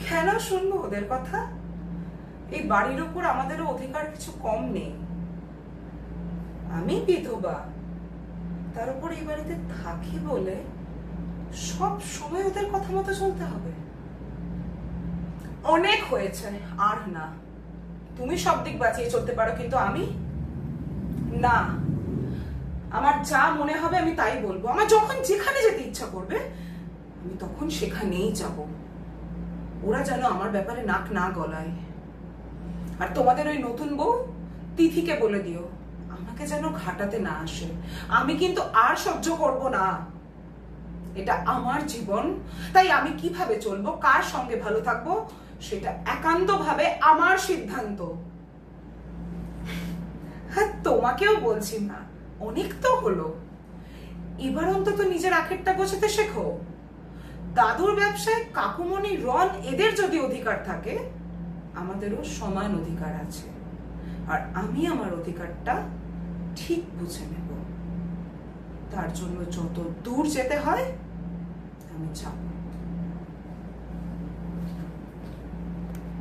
কেন শুনবো ওদের কথা? এই বাড়ির উপর আমাদেরও অধিকার কিছু কম নেই। আমি বিধবা, তার উপর এই বাড়িতে থাকি বলে সব সময় ওদের কথা মতো চলতে হবে? অনেক হয়েছে, আর না। তুমি সব দিক বাঁচিয়ে চলতে পারো, কিন্তু আমি না। আমার যা মনে হবে আমি তাই বলবো। আমার যখন যেখানে যেতে ইচ্ছা করবে আমি তখন সেখানেই যাব। ওরা যেন আমার ব্যাপারে নাক না গলায়। আর তোমাদের ওই নতুন বউ তিথিকে বলে দিও আমাকে যেন ঘাটাতে না আসে। আমি কিন্তু আর সহ্য করব না। এটা আমার জীবন, তাই আমি কিভাবে চলবো, কার সঙ্গে ভালো থাকবো, সেটা একান্তভাবে আমার সিদ্ধান্ত। হ্যাঁ, তোমাকেও বলছি না, অনেক তো হলো। এবার অন্তত নিজের আখেরটা গোছাতে শেখো। দাদুর ব্যবসায় কাকুমনি, রন, এদের যদি অধিকার থাকে, আমাদেরও সমান অধিকার আছে। আর আমি আমার অধিকারটা ঠিক বুঝে নেব। তার জন্য যত দূর যেতে হয় আমি যাব।